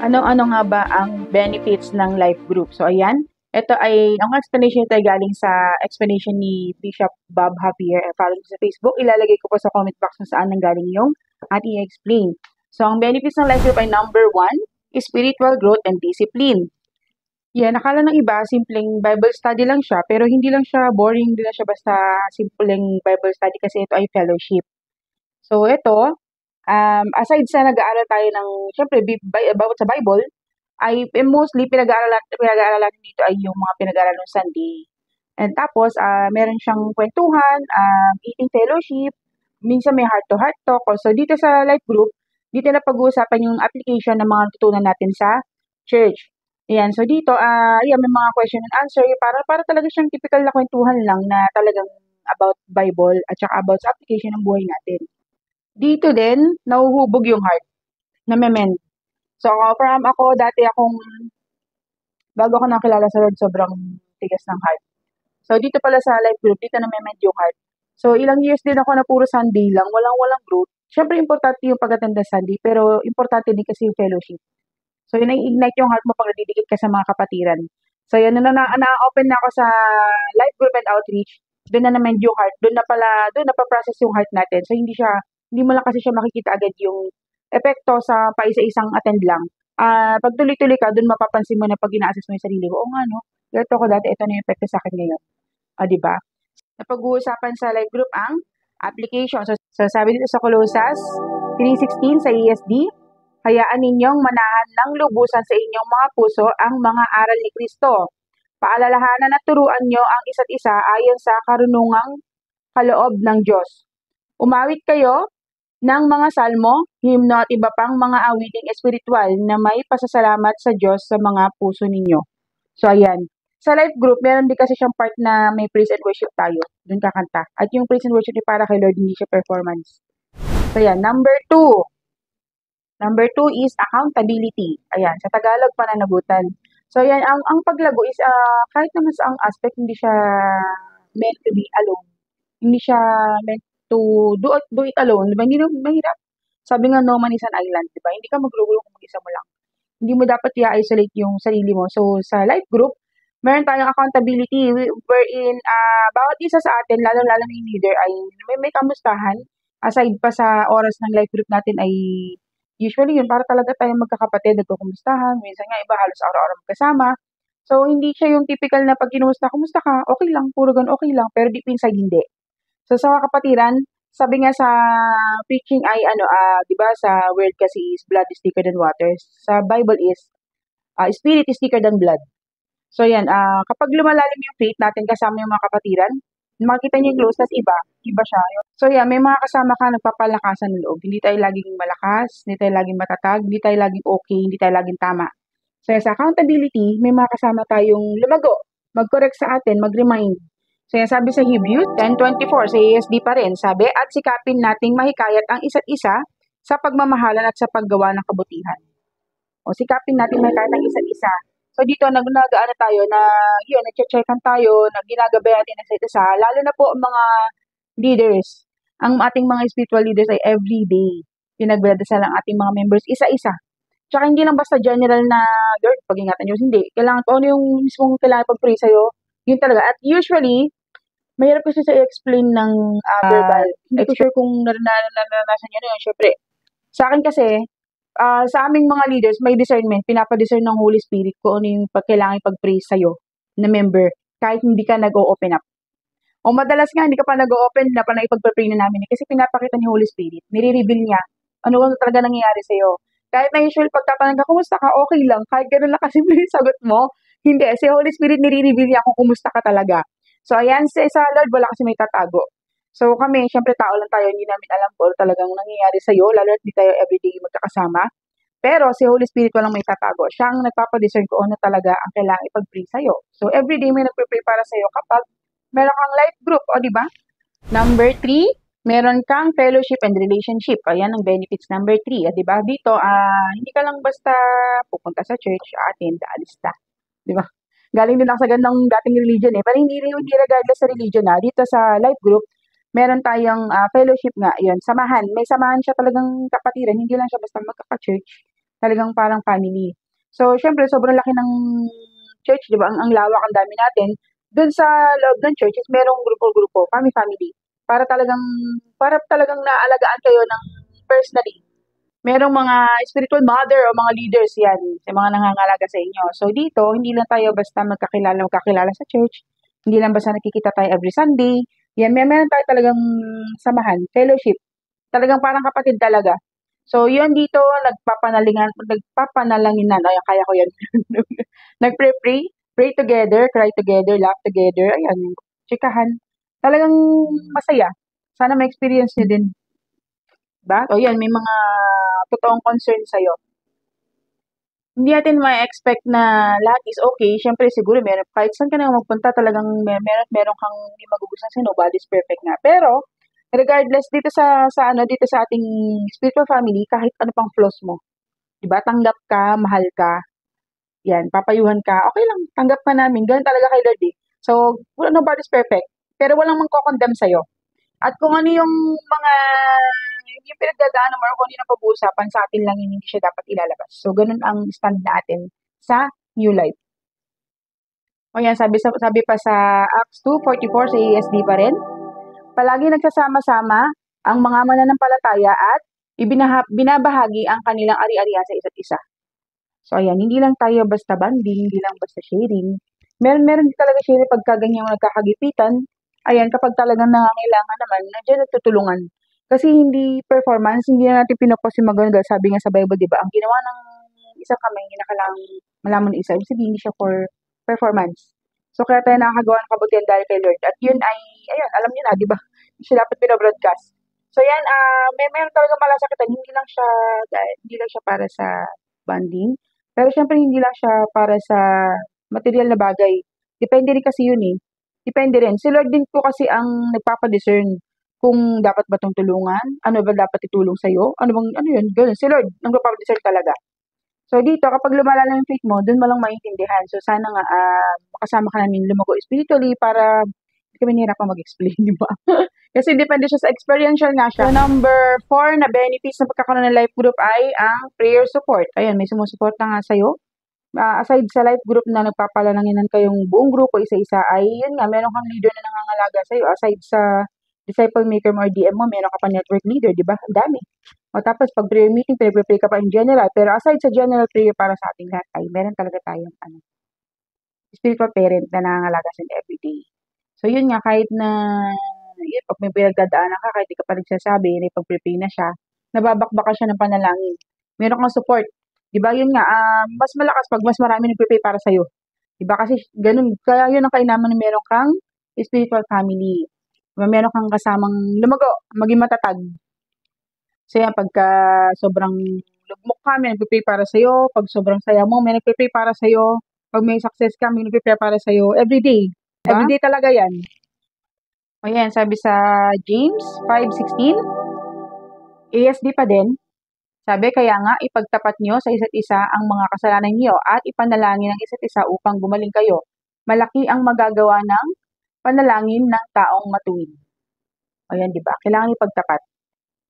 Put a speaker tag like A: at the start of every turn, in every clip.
A: Ano-ano nga ba ang benefits ng life group? So ayan, ito ay ang explanation nito ay galing sa explanation ni Bishop Bob Javier. Follow ko sa Facebook. Ilalagay ko po sa comment box kung saan nanggaling yung ating i-explain. So ang benefits ng life group ay number 1, spiritual growth and discipline. Yan, nakala ng iba, simpleng Bible study lang siya, pero hindi lang siya boring, hindi lang siya basta simpleng Bible study kasi ito ay fellowship. So ito, aside sa nag-aaral tayo ng, syempre, about sa Bible, ay mostly pinag-aaralan dito ay yung mga pinag-aaralan ng Sunday. And tapos, meron siyang kwentuhan, eating fellowship, minsan may heart-to-heart talk. So dito sa life group, dito na pag-uusapan yung application ng mga natutunan natin sa church. Ayan, so dito, ayan, may mga question and answer, para talaga siyang typical na kwentuhan lang na talagang about Bible at saka about sa application ng buhay natin. Dito din, nahuhubog yung heart, na-mend. So, bago ako nakilala sa Lord, sobrang tigas ng heart. So, dito pala sa life group, dito na-mend yung heart. So, ilang years din ako na puro Sunday lang, walang growth. Siyempre, importante yung pag-attend ng Sunday, pero importante din kasi yung fellowship. So, yun ignite yung heart mo pag nadidikit ka sa mga kapatiran. So, yun, na-open na ako sa life group and outreach, doon na na-mend yung heart, doon na pa-process yung heart natin. So, hindi mo lang kasi siya makikita agad yung epekto sa paisa-isang attend lang. Pag tuloy-tuloy ka, doon mapapansin mo na pag ina-assess mo yung sarili ko, nga no, ganito ko dati, ito na yung epekto sa akin ngayon. Di ba? Napag-uusapan sa live group ang application. So sabi dito sa Colossus 3:16 sa ESD, hayaan ninyong manahan ng lubusan sa inyong mga puso ang mga aral ni Kristo. Paalalahanan at turuan nyo ang isa't isa ayon sa karunungang kaloob ng Diyos. Umawit kayo ng mga salmo, himno at iba pang mga awiting espiritual na may pasasalamat sa Diyos sa mga puso ninyo. So ayan, sa life group, meron din kasi siyang part na may praise and worship tayo. Doon kakanta. At yung praise and worship ay para kay Lord, hindi siya performance. So ayan, number 2. Number 2 is accountability. Ayan, sa Tagalog, pananagutan. So ayan, ang paglago is kahit naman sa ang aspect, hindi siya meant to be alone. Hindi siya meant to do it alone. Diba? Hindi naman mahirap. Sabi nga, no man is an island. Diba? Hindi ka magrugulo kung mag-isa mo lang. Hindi mo dapat i-isolate yung sarili mo. So, sa life group, meron tayong accountability wherein bawat isa sa atin, lalo-lalo na yung leader, ay may kamustahan. Aside pa sa oras ng life group natin ay usually yun, para talaga tayong magkakapatid, nagkukumustahan. Minsan nga iba, halos araw-araw magkasama. So, hindi siya yung typical na pag kinumusta, kumusta ka? Okay lang, puro gan okay lang. Pero deep inside, hindi. So sa mga kapatiran, sabi nga sa preaching ay 'di ba sa word kasi is blood is thicker than water. Sa Bible is spirit is thicker than blood. So yan, kapag lumalalim yung faith natin kasama yung mga kapatiran, makita niyo yung closeness iba siya. So yan, may mga kasama ka nagpapalakasan ng loob. Hindi tayo laging malakas, hindi tayo laging matatag, hindi tayo laging okay, hindi tayo laging tama. So sa accountability, may mga kasama tayong lumago, mag-correct sa atin, mag-remind. So yan, sabi sa Hebrews 10:24, sa ESD pa rin, sabi, at sikapin nating mahikayat ang isa't isa sa pagmamahalan at sa paggawa ng kabutihan. O sikapin nating mahikayat ang isa't isa. So dito, tayo na, yun, nag-checkan tayo, ginagabayan natin ang isa't isa, lalo na po ang mga leaders. Ang ating mga spiritual leaders ay everyday. Pinagbadasal ang ating mga members, isa-isa. Tsaka hindi lang basta general na, Lord, pag-ingatan nyo, hindi. Kailangan po, ano yung mismong kailangan pag-pray sa'yo, yun talaga. At usually, mahirap kasi sa i-explain ng verbal. Hindi ko sure kung naranasan nyo na yun. Siyempre, sa akin kasi, sa aming mga leaders, may discernment. Pinapadiscern ng Holy Spirit kung ano yung kailangan ipag-pray sa'yo na member kahit hindi ka nag-o-open up. O madalas nga, hindi ka pa nag-o-open na pa na ipag-pray na namin. Kasi pinapakita ni Holy Spirit. Nire-reveal niya ano talaga nangyayari sa'yo. Kahit na usual pagtatanong ka, kumusta ka? Okay lang. Kahit gano'n lang kasimple yung sagot mo. Hindi. Si Holy Spirit nire-reveal niya kung kumusta ka talaga. So, ayan, sa Lord, wala kasi may tatago. So, kami, syempre, tao lang tayo, hindi namin alam kung talagang nangyayari sa'yo, lalo at hindi tayo everyday magkakasama. Pero, si Holy Spirit walang may tatago. Siya ang nagpapadiscern kung ano talaga ang kailangang ipag-pray sa'yo. So, everyday may nagpre-pray para sa'yo kapag meron kang life group, di ba? Number 3, meron kang fellowship and relationship. Ayan ang benefits number 3. Di ba? Dito, hindi ka lang basta pupunta sa church, attend, alis na. Di ba? Galing din ako sa gandang dating religion pero hindi regardless sa religion dito sa life group, meron tayong fellowship nga, yun, samahan. May samahan siya talagang kapatiran, hindi lang siya basta magkaka-church. Talagang parang family. So, syempre, sobrang laki ng church, di ba? Ang lawak, ang dami natin. Doon sa loob ng church is merong grupo-grupo, family-family. Para talagang naalagaan kayo ng personally. Merong mga spiritual mother o mga leaders yan sa mga nangangalaga sa inyo. So dito, hindi lang tayo basta magkakilala sa church. Hindi lang basta nakikita tayo every Sunday. Yan, meron tayo talagang samahan, fellowship. Talagang parang kapatid talaga. So, yun dito, nagpapanalangin ay, kaya ko yan. Nagpre-pray, pray together, cry together, laugh together, ayan, chikahan. Talagang masaya. Sana ma-experience nyo din, ba? O yan, may mga totoong concern sa'yo. Hindi natin ma-expect na lahat is okay. Siyempre, siguro, kahit saan ka na magpunta, talagang meron kang hindi magugustuhan kasi nobody's perfect nga. Pero, regardless dito sa ating spiritual family, kahit ano pang flaws mo, 'di ba? Tanggap ka, mahal ka, 'yan, papayuhan ka, okay lang, tanggap ka namin. Gano'n talaga kay Lord eh. So, nobody's perfect, pero walang mangko-condemn sa'yo. At kung ano yung pinagdadaanan mo or kung ano yung napag-uusapan sa atin lang yun, hindi siya dapat ilalabas. So, ganun ang stand natin sa New Life. O yan, sabi pa sa Acts 2:44 sa ESD pa rin, palagi nagsasama-sama ang mga mananampalataya at binabahagi ang kanilang ari-arian sa isa't isa. So, ayan, hindi lang tayo basta banding, hindi lang basta sharing. Meron din talaga sharing pagka ganyan nagkakagipitan. Ayan, kapag talagang nangangailangan naman, nandiyan nagtutulungan. Kasi hindi performance, hindi na natin pinopos yung maganda. Sabi nga sa Bible, di ba, ang ginawa ng isang kamay, hindi na kailangang malaman ng isa. Ibig sabihin, hindi siya for performance. So, kaya tayo nakakagawa ng kabutihan dahil kay Lord. At yun ay, ayun, alam niyo na, di ba? Hindi siya dapat pinabroadcast. So, yan, meron talaga malasakitan. Hindi lang siya para sa banding. Pero syempre, hindi lang siya para sa material na bagay. Depende rin kasi yun eh. Depende rin. Si Lord din po kasi ang nagpapadiscern kung dapat ba itong tulungan, ano ba dapat itulong sa'yo, ano yun, ganun. Si Lord, nagpapadiscern talaga. So dito, kapag lumala na yung faith mo, dun mo lang maintindihan. So sana nga, makasama ka namin lumago spiritually para hindi kami nahirapan mag-explain, di ba? Kasi depende siya sa experiential nga siya. So number 4 na benefits ng pagkakaroon ng life group ay ang prayer support. Ayan, may sumusuporta nga sa'yo. Aside sa life group na nagpapalananginan kayong buong grupo isa-isa, ay yun nga, meron kang leader na nangangalaga sa'yo. Aside sa disciple maker mo or DM mo, meron ka pa network leader, di ba? Ang dami. O tapos, pag prayer meeting, pray ka pa in general. Pero aside sa general prayer para sa ating lahat, ay meron talaga tayong spiritual parent na nangangalaga sa everyday. So, yun nga, kahit na, yun, pag may pinagdadaanan ka, kahit di ka pa nagsasabi, pag-prepare na siya, nababakbaka siya ng panalangin. Meron kang support. Di ba, yun nga, mas malakas pag mas marami nag-prepare para sa'yo. Di ba, kasi ganun, kaya yun ang kainaman na meron kang spiritual family. Diba, meron kang kasamang lumago, maging matatag. So, yan, pagka sobrang lugmok ka, may nag-prepare para sa'yo. Pag sobrang saya mo, may nag-prepare para sa'yo. Pag may success ka, may nag-prepare para sa'yo. Everyday. Diba? Everyday talaga yan. O yan, sabi sa James 5:16, ASD pa din, sabi, kaya nga, ipagtapat nyo sa isa't isa ang mga kasalanan niyo at ipanalangin ang isa't isa upang gumaling kayo. Malaki ang magagawa ng panalangin ng taong matuwid. O yan, di ba? Kailangan ipagtapat.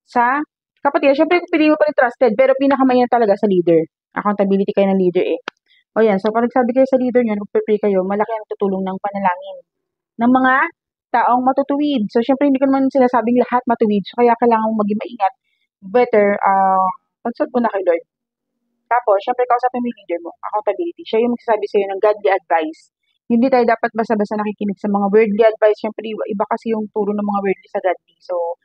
A: Sa kapatid, syempre, pili mo pa rin trusted, pero pinakamayan talaga sa leader. Accountability kayo ng leader eh. O yan, so pag nagsabi kayo sa leader nyo, nag-pray kayo, malaki ang tutulong ng panalangin ng mga taong matutuwid. So, syempre, hindi ko naman sinasabing lahat matuwid. So, kaya kailangan mong maging maingat. Better, consult mo na kay Lord. Tapos, syempre, kausapin mo yung leader mo. Accountability. Siya yung magsasabi sa'yo ng godly advice. Hindi tayo dapat basta-basta nakikinig sa mga worldly advice. Syempre, iba kasi yung turo ng mga worldly sa godly. So,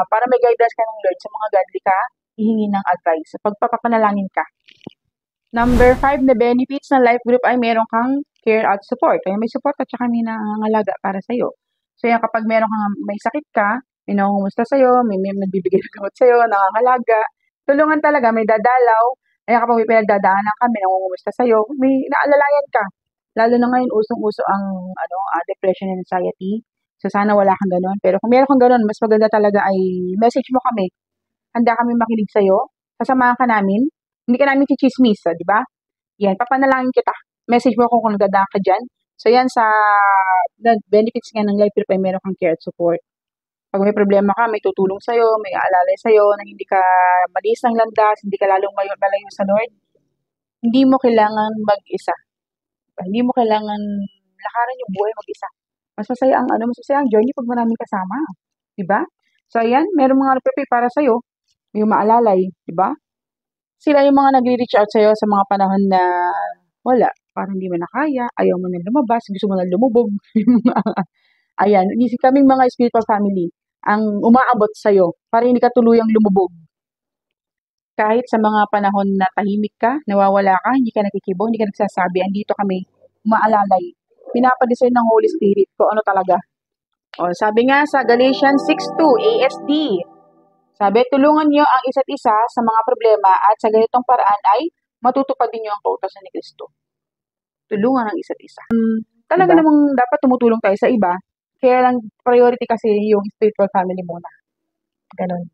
A: para may guidance ka ng Lord sa mga godly ka, hihingi ng advice. Pagpapapanalangin ka. Number 5 na benefits ng life group ay meron kang care at support. Kaya may support at saka may nangangalaga para sa'yo. So, yan, kapag may sakit ka, may nangungumusta sa'yo, may nagbibigay ng gamot sa'yo, nangangalaga, tulungan talaga, may dadalaw. Kaya kapag may pinagdadaanan ka, may nangungumusta sa'yo, may naalalayan ka. Lalo na ngayon, usong-uso ang depression and anxiety. So, sana wala kang ganun. Pero kung meron kang ganun, mas maganda talaga ay message mo kami. Handa kami makinig sa'yo. Sasamahan ka namin. Hindi ka namin chichismis, di ba? Yan, papanalangin kita. Message mo kung nagdadaan ka dyan. So, yan sa benefits nga ng life group ay meron kang care at support. Pag may problema ka, may tutulong sa'yo, may aalalay sa'yo na hindi ka maliis ng landas, hindi ka lalong malayo sa Lord. Hindi mo kailangan mag-isa. Hindi mo kailangan lakarin yung buhay mag-isa. Mas masaya ang journey pag maraming kasama. 'Di ba? So, ayan, merong mga nagpe-pray para sa'yo, may umaalalay, 'di ba? Sila yung mga nagre-reach out sa'yo sa mga panahon na wala, parang hindi mo na kaya, ayaw mo na lumabas, gusto mo na lumubog. Ayan, kaming mga spiritual family ang umaabot sa'yo para hindi ka tuluyang lumubog. Kahit sa mga panahon na tahimik ka, nawawala ka, hindi ka nakikibo, hindi ka nagsasabi, andito kami, umaalalay. Pinapadiscern ng Holy Spirit kung ano talaga. O, sabi nga sa Galatians 6:2 ASD, sabi, tulungan niyo ang isa't isa sa mga problema at sa ganitong paraan ay matutupad din niyo ang kautosan ni Kristo. Tulungan ang isa't isa. Talaga
B: Diba?
A: namang dapat tumutulong tayo sa iba, kaya lang priority kasi yung spiritual family muna. Ganon.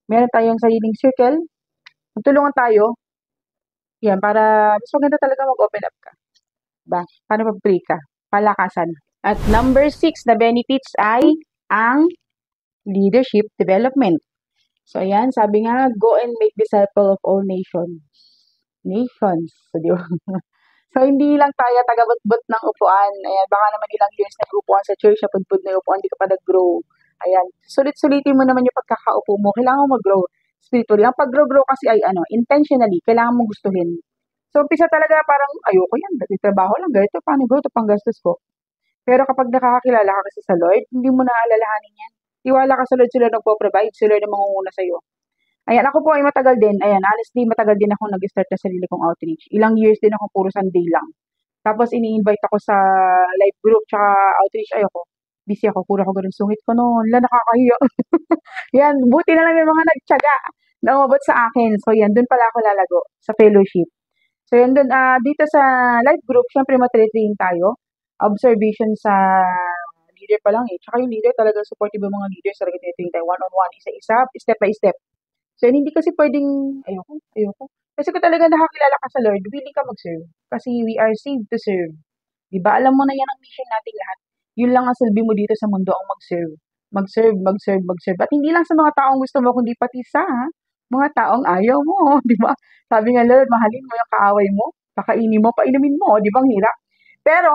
A: Meron tayong sariling circle, magtulungan tayo, yan, para mas maganda talaga mag-open up ka. Diba? Para mag-pray ka. Palakasan. At number 6 na benefits ay ang leadership development. So, ayan, sabi nga, go and make disciple of all nations. Nations. So, di ba? So, hindi lang tayo taga-but-but ng upuan. Ayan, baka naman ilang years nag-upuan sa church, na pudpud na upuan, hindi ka pa nag-grow. Ayan, sulit-sulitin mo naman yung pagkakaupo mo. Kailangan mo mag-grow spiritually. Ang pag-grow kasi ay intentionally, kailangan mo gustuhin. So, umpisa talaga parang, ayoko yan, dati trabaho lang, ganito, paano go, ito pang gastos ko. Pero kapag nakakakilala ka kasi sa Lord, hindi mo na alalahanin yan. Tiwala ka sa Lord, sila nagpo-provide, sila na mangunguna sa'yo. Ayan, ako po ay matagal din. Ayan, honestly, matagal din ako nag-start na sarili kong outreach. Ilang years din ako puro Sunday lang. Tapos ini-invite ako sa live group tsaka outreach. Ayoko. Busy ako. Puro ako ganun. Sungit ko noon. Wala, nakakahiya. Yan, buti na lang may mga nagtyaga na umabot sa akin. So yan, dun pala ako lalago sa fellowship. So yan dun, dito sa live group, syempre matritrain tayo. Observation sa leader pa lang eh. Tsaka yung leader talaga supportive yung mga leaders talaga tinitrain tayo one-on-one, isa-isa, step by step. So, hindi kasi pwedeng, ayoko. Kasi kung talaga nakakilala ka sa Lord, willing ka mag-serve. Kasi we are saved to serve. Diba? Alam mo na yan ang mission natin lahat. Yun lang ang silbi mo dito sa mundo, ang mag-serve. Mag-serve, mag-serve, mag-serve. At hindi lang sa mga taong gusto mo, kundi pati sa mga taong ayaw mo. Di ba? Sabi nga, Lord, mahalin mo yung kaaway mo. Pakainin mo, painumin mo. Di ba? Ang hirap. Pero,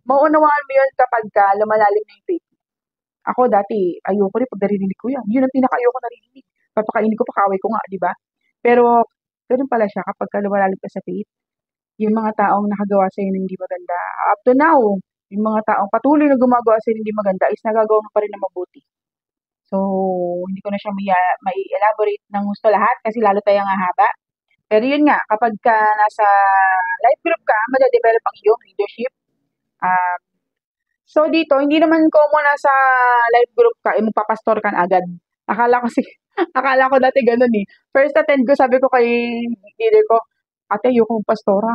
A: mauunawaan mo yun kapag lumalalim na yung faith. Ako dati, ayoko rin pag narinig ko yan. Yun ang pinaka-ayoko narinig. Papakainin ko, pakaway ko nga, di ba? Pero, ganun pala siya kapag lumalalim ka sa faith. Yung mga taong nakagawa sa ng hindi maganda, up to now, yung mga taong patuloy na gumagawa sa hindi maganda is nagagawa mo pa rin na mabuti. So, hindi ko na siya may elaborate ng gusto lahat kasi lalo tayong hahaba. Pero yun nga, kapag ka nasa life group ka, madadevelop ang iyong leadership. So, dito, hindi naman common na sa life group ka, magpapastor ka na agad. Akala ko akala ko dati ganun eh. First attend ko, sabi ko kay leader ko, ate, ayoko pastora.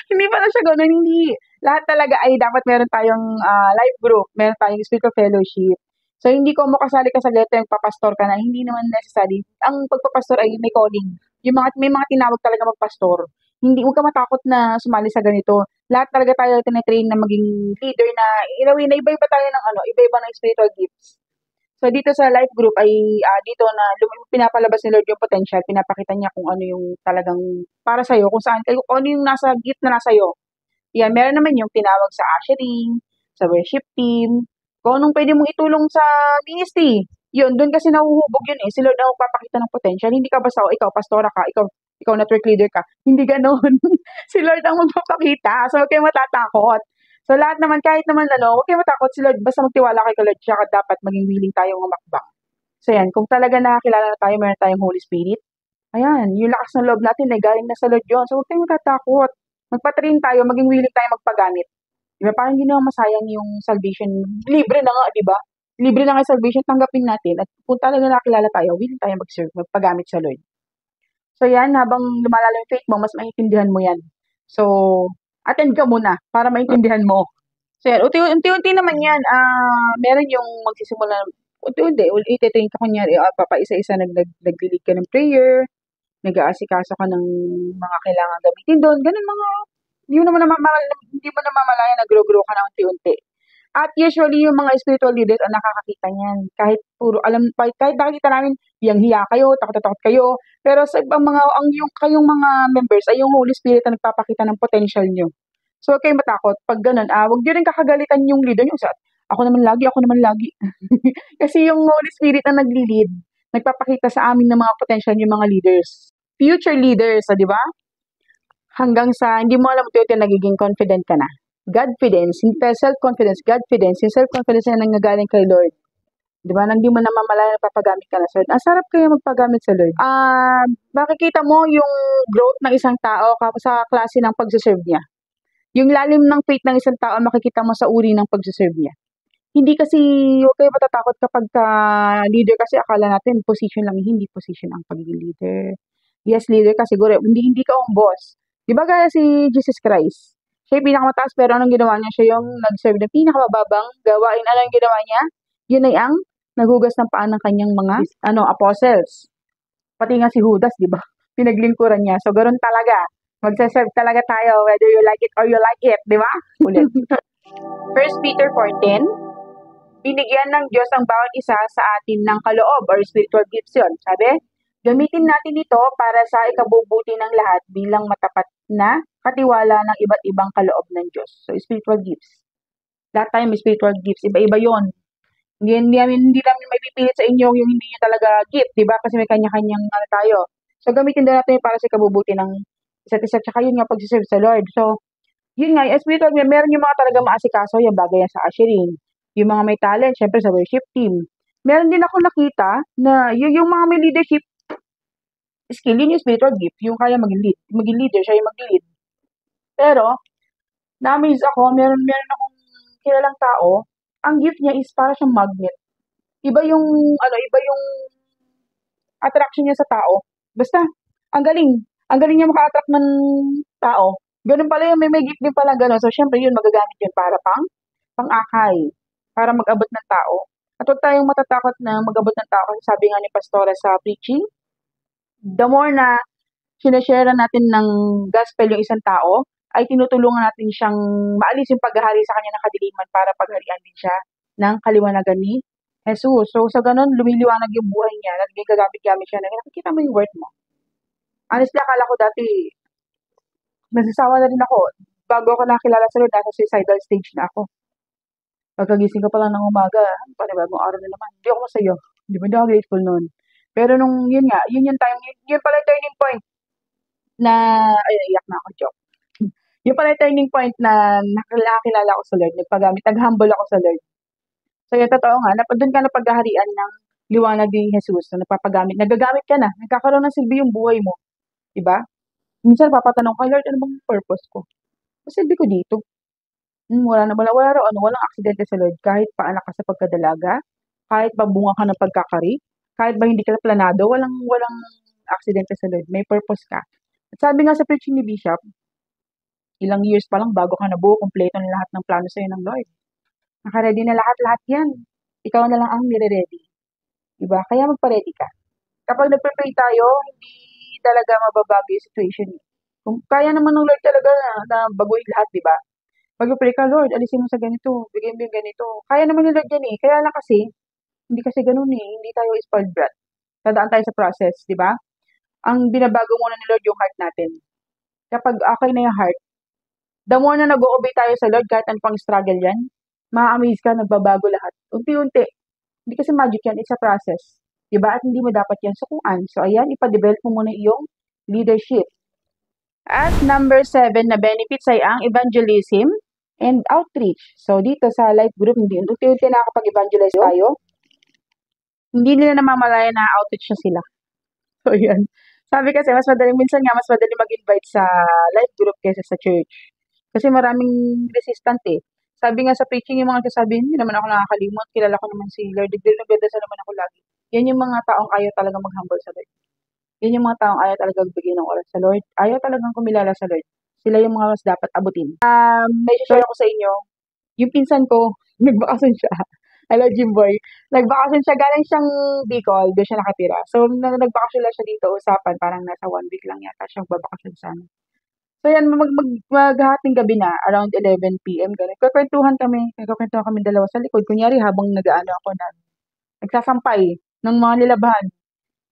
A: Hindi pala siya ganun, hindi. Lahat talaga ay dapat meron tayong life group, meron tayong spiritual fellowship. So, hindi ko makasali ka sa ganito yung papastor ka na, hindi naman necessary. Ang pagpapastor ay may calling. May mga tinawag talaga magpastor. Hindi, huwag ka matakot na sumali sa ganito. Lahat talaga tayo tinatrain na maging leader na, in a way, na iba-iba tayo ng iba-iba ng spiritual gifts. So, dito sa life group ay dito na pinapalabas ni Lord yung potential, pinapakita niya kung ano yung talagang para sa'yo, kung saan kayo, kung ano yung nasa gift na nasa iyo. Yan, meron naman yung tinawag sa ushering, sa worship team, kung anong pwede mong itulong sa ministry. Yun, doon kasi nahuhubog yun eh. Si Lord ang magpapakita ng potential. Hindi ka basta, ikaw, pastora ka, ikaw network leader ka. Hindi ganon. Si Lord ang magpapakita. So, huwag kayong matatakot. So, lahat naman, kahit naman huwag kayong matakot si Lord. Basta magtiwala kay Lord siya, dapat maging willing tayong umakbang. So, yan. Kung talaga nakakilala na tayo, meron tayong Holy Spirit. Ayan, yung lakas ng loob natin ay galing na sa Lord yun. So, huwag kayong matatakot. Magpatrain tayo, maging willing tayo magpagamit. Diba? Parang hindi naman masayang yung salvation. Libre na nga, di ba? Libre na nga yung salvation, tanggapin natin. At kung talaga nakakilala tayo, willing tayo mag-serve, magpagamit sa Lord. So, yan, habang lumalalim yung faith mo, mas maintindihan mo yan. So, attend ka muna para maintindihan mo. So, yan, unti-unti naman yan. Meron yung magsisimula, unti-unti, ititrain ka kunyari, papaisa-isa naglilig ka ng prayer, nag-aasikaso ka ng mga kailangan gamitin doon, ganun mga, hindi mo na mamalaya, nag-grow ka na unti-unti. At usually, yung mga spiritual leaders ang nakakakita niyan. Kahit nakikita namin, hiyang-hiya kayo, takot na takot kayo. Pero sa ibang kayong mga members ay yung Holy Spirit ang nagpapakita ng potential nyo. So, huwag kayong matakot. Pag ganun, huwag nyo rin kakagalitan yung leader nyo. Ako naman lagi, ako naman lagi. Kasi yung Holy Spirit ang nagli-lead, nagpapakita sa amin ng mga potential yung mga leaders. Future leaders, di ba? Hanggang sa, hindi mo alam ito, nagiging confident ka na. Godfidence, hindi self-confidence, Godfidence, yung self-confidence na nanggagaling kay Lord. Di ba? Nang di mo namamalaya na papagamit ka na sa Lord. Ang sarap kaya magpagamit sa Lord. Makikita mo yung growth ng isang tao sa klase ng pagsaserve niya. Yung lalim ng faith ng isang tao, makikita mo sa uri ng pagsaserve niya. Hindi kasi, huwag kayo matatakot kapag leader kasi akala natin position lang, hindi position ang pagiging leader. Yes, leader ka siguro, hindi ka ang boss. Di ba gaya si Jesus Christ? Siya yung pinakamataas pero anong ginawa niya? Siya yung nag-serve ng pinakamababang gawain. Ano yung ginawa niya? Yun ay ang naghugas ng paan ng kanyang mga apostles. Pati nga si Judas, di ba? Pinaglingkuran niya. So, ganoon talaga. Magsaserve talaga tayo whether you like it or you like it. Di ba? Ulit. 1 Peter 4:10, binigyan ng Diyos ang bawat isa sa atin ng kaloob or spiritual gifts yun. Sabi, gamitin natin ito para sa ikabubuti ng lahat bilang matapat na katiwala ng iba't ibang kaloob ng Diyos. So, spiritual gifts. Lahat tayo may spiritual gifts. Iba-iba yon. Hindi namin may pipilit sa inyo yung hindi nyo talaga gift, di ba? Kasi may kanya-kanyang tayo. So, gamitin din natin para sa ikabubuti ng isa't isa. Tsaka yun nga, pag-serve sa Lord. So, yun nga, yung spiritual, meron yung mga talaga maasikaso, yung bagay yan sa ushering. Yung mga may talent, syempre sa worship team. Meron din ako nakita na yung mga may leadership skill, yun yung spiritual gift, yung kaya maging leader, siya yung mag-lead. Pero, na-amaze ako, meron akong kilalang tao, ang gift niya is para siyang magnet. Iba yung attraction niya sa tao. Basta, ang galing. Ang galing niya maka-attract ng tao. Ganun pala yung may gift din pala ganun. So, syempre yun, magagamit yun para pang-akay. Para mag-abot ng tao. At huwag tayong matatakot na mag-abot ng tao. Kasi sabi nga ni Pastora sa preaching, the more na sinashare natin ng gospel yung isang tao, ay tinutulungan natin siyang maalis yung paghahari sa kanya ng kadiliman para pagharian din siya ng kaliwanagan ni Jesus. So, sa ganun, lumiliwanag yung buhay niya, naging gagamit-gamit siya, nakikita mo yung worth mo. Honestly, akala ko dati, nagsasawa na rin ako. Bago ako nakilala sa Lord, nasa suicidal stage na ako. Pagkagising ko pa lang ng umaga, panibagong araw na naman. Hindi ako masaya. Hindi ako grateful noon. Pero yun pala yung turning point na, iyak na ako, joke. Yung pala yung turning point na nakilala ko sa Lord, nag-humble ako sa Lord. So, yung totoo nga, doon ka na paghaharian ng liwanag ni Jesus na nagagamit ka na, nagkakaroon ng silbi yung buhay mo. Diba? Minsan, papatanong ka, Lord, ano bang purpose ko? Silbi ko dito. Wala walang aksidente sa Lord. Kahit paanak ka sa pagkadalaga, kahit ba bunga ka ng pagkakari, kahit ba hindi ka na planado, walang aksidente sa Lord. May purpose ka. At sabi nga sa preaching ni Bishop, ilang years pa lang bago ka nabuo, kumpleto na lahat ng plano sa'yo ng Lord. Naka-ready na lahat yan. Ikaw na lang ang nire-ready. Diba? Kaya magpa-ready ka. Kapag nagpe-pray tayo, hindi talaga mababago yung situation. Kung kaya naman ng Lord talaga na baguhin lahat, diba? Mag-pray ka, Lord, alisin mo sa ganito, bigyan mo yung ganito. Kaya naman ni Lord yan eh. Kaya lang kasi, hindi kasi ganun eh. Hindi tayo spoiled brat. Tandaan tayo sa process, di ba? Ang binabago muna ni Lord yung heart natin. Kapag okay na yung heart, the more na nag-o-obey tayo sa Lord, kahit ano pang struggle yan, ma-amaze ka, nagbabago lahat. Unti-unti. Hindi kasi magic yan, it's a process. Di ba? At hindi mo dapat yan sukuan. So, ayan, ipa-develop mo muna iyong leadership. At number 7 na benefits ay ang evangelism and outreach. So, dito sa life group, unti-unti na kapag evangelize tayo, hindi nila namamalaya na outreach na sila. So, yan. Sabi kasi, minsan mas madali mag-invite sa life group kaysa sa church. Kasi maraming resistant eh. Sabi nga sa preaching, yung mga nagsasabi, hindi naman ako nakakalimot, kilala ko naman si Lord, nagdadasal naman ako lagi. Yan yung mga taong ayaw talaga mag-humble sa Lord. Yan yung mga taong ayaw talaga magbigay ng oras sa Lord. Ayaw talagang kumilala sa Lord. Sila yung mga mas dapat abutin. May share ako sa inyo. Yung pinsan ko, nagbakasyon siya. Hello, Jimboy. Nagbakasyon siya. Galing siyang Bicol. Doon siya nakatira. So, nagbakasyon lang siya dito. Usapan. Parang nasa 1 week lang yata siyang babakasyon sana. So yan, maghahating gabi na, around 11 p.m. Ganun. Nagkakwentuhan kami dalawa sa likod. Kunyari, habang nag-ano ako na, nagsasampay ng mga nilabahan.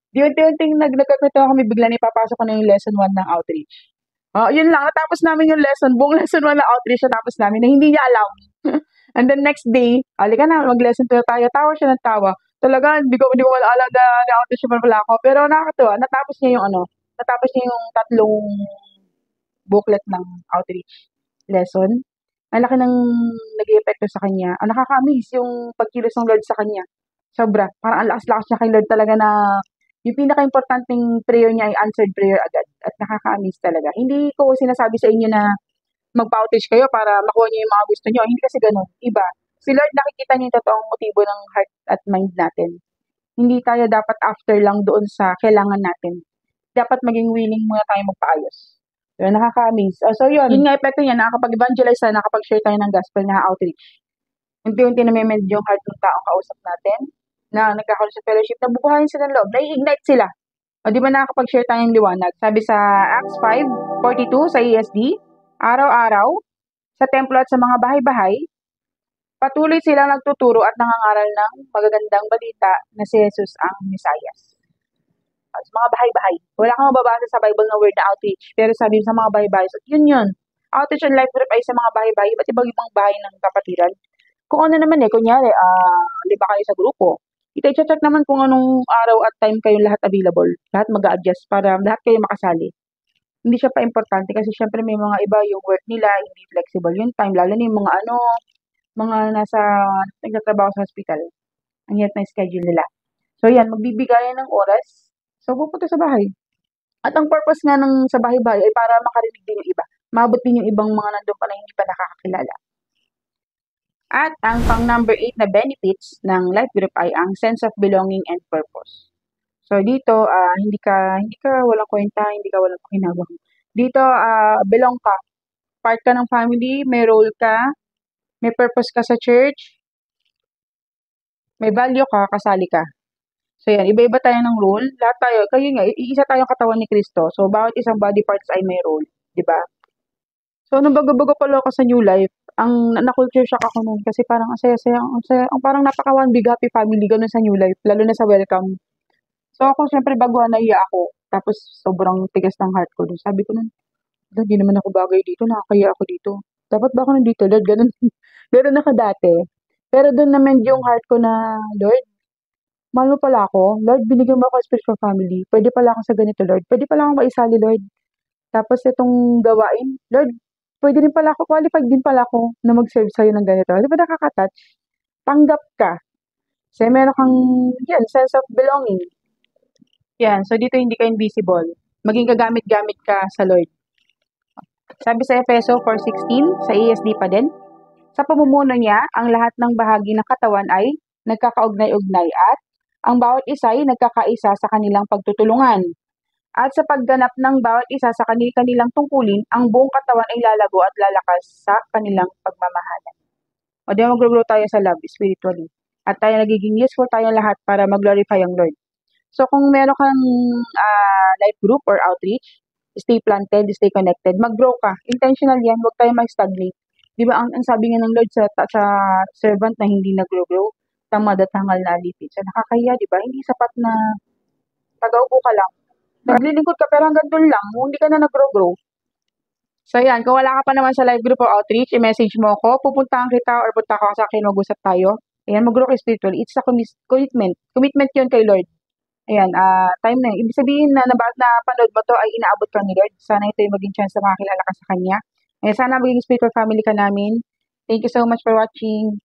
A: Di unti-unting nagkakwentuhan kami, bigla na ipapasok ko na yung lesson 1 ng outreach. Yun lang, natapos namin yung buong lesson 1 ng outreach natapos namin na hindi niya alam. And then next day, alika na, mag-lesson 2 tayo. Tawa siya ng tawa. Talaga, hindi ko alam na na-outreach pa pala ako. Pero nakakatuwa, natapos niya yung tatlong booklet ng outreach lesson. Ang laki ng nag-epekto sa kanya. Ang nakaka-amaze yung pagkilos ng Lord sa kanya. Sobra. Parang ang lakas-lakas niya kay Lord talaga na yung pinaka-importanting prayer niya ay answered prayer agad. At nakaka-amaze talaga. Hindi ko sinasabi sa inyo na magpa-outreach kayo para makuha niyo yung mga gusto niyo. Hindi kasi ganun. Iba. Si Lord nakikita niya yung totoong motibo ng heart at mind natin. Hindi tayo dapat after lang doon sa kailangan natin. Dapat maging willing muna tayo magpaayos. Yun, nakaka-amaze. So, yun nga epekto niya, nakakapag-evangelize na, nakapag-share tayo ng gospel, outreach. Unti-unti na may yung heart ng taong kausap natin, na nagkakaroon sa fellowship, nabubuhayin sila ng loob, nai-ignite sila. O di ba nakakapag-share tayo ng liwanag? Sabi sa Acts 5:42 sa ESV, araw-araw, sa templo at sa mga bahay-bahay, patuloy silang nagtuturo at nangangaral ng magagandang balita na si Jesus ang Mesiyas. Sa mga bahay-bahay. Wala kang mababasa sa Bible na word na outreach. Pero sabi sa mga bahay-bahay, so yun. Outreach and life group ay sa mga bahay-bahay, iba't ibang bahay ng kapatiran. Kung ano naman kunyari, liba kayo sa grupo. I-check naman kung anong araw at time kayong lahat available. Lahat mag-a-adjust para lahat kayo makasali. Hindi siya pa importante kasi syempre may mga iba yung work nila, hindi flexible yung time. Lalo na yung mga nagtatrabaho sa hospital. Ang hirap na schedule nila. So yan, magbibigayan ng oras. So, pupunta sa bahay. At ang purpose nga ng sa bahay-bahay ay para makarinig din yung iba. Maabot din yung ibang mga nandun pa na hindi pa nakakakilala. At ang pang number 8 na benefits ng life group ay ang sense of belonging and purpose. So, dito, hindi ka walang kwenta, hindi ka walang pakinabang. Dito, belong ka. Part ka ng family, may role ka, may purpose ka sa church, may value ka, kasali ka. So, yan. Iba-iba tayo ng role. Lahat tayo, iisa tayong katawan ni Kristo. So, bawat isang body parts ay may role. Diba? So, nung bago-bago pala ako sa New Life, na-culture shock ako noon kasi parang ang saya-saya, ang parang napaka-one big happy family ganun sa New Life, lalo na sa welcome. So, ako, syempre, baguhan naiya ako. Tapos, sobrang tigas ng heart ko doon. Sabi ko noon, hindi naman ako bagay dito, nakakaya ako dito. Dapat ba ako nandito, Lord? Ganun, ganun ako dati. Pero doon naman yung heart ko na, Lord, mahal mo pala ako. Lord, binigyan mo ako spiritual family. Pwede pala ako sa ganito, Lord. Pwede pala akong maisali, Lord. Tapos itong gawain, Lord, pwede din pala ako, qualified din pala ako na mag-serve sa'yo ng ganito. Di ba nakaka-touch? Tanggap ka. Kasi meron kang, sense of belonging. Yan, so dito hindi ka invisible. Maging kagamit-gamit ka sa Lord. Sabi sa Efeso 4:16, sa ESD pa din, sa pamumuno niya, ang lahat ng bahagi ng katawan ay nagkakaugnay-ugnay at ang bawat isa ay nagkakaisa sa kanilang pagtutulungan. At sa pagganap ng bawat isa sa kanilang tungkulin, ang buong katawan ay lalago at lalakas sa kanilang pagmamahalan. O di mag-grow tayo sa love spiritually. At tayo nagiging useful tayo lahat para mag-glorify ang Lord. So kung meron kang life group or outreach, stay planted, stay connected, mag-grow ka. Intentional yan, huwag tayo mag-stagnate. Di ba ang sabi nga ng Lord sa servant na hindi nag-grow, tamad at hangal na alipin. So nakakaya, di ba? Hindi sapat na tagaupo ka lang. Naglilingkod ka pero hanggang doon lang, hindi ka na nag-grow. So yan, kung wala ka pa naman sa live group o outreach, i-message mo ako, pupuntahan kita or punta ka sa akin, mag-usap tayo. Ayan, mag-grow ka spiritually. It's a commitment. Commitment yun kay Lord. Ayan, time na yun. Ibig sabihin na napanood mo to ay inaabot ka ni Lord. Sana ito yung maging chance na makakilala ka sa Kanya. Ayan, sana maging spiritual family ka namin. Thank you so much for watching.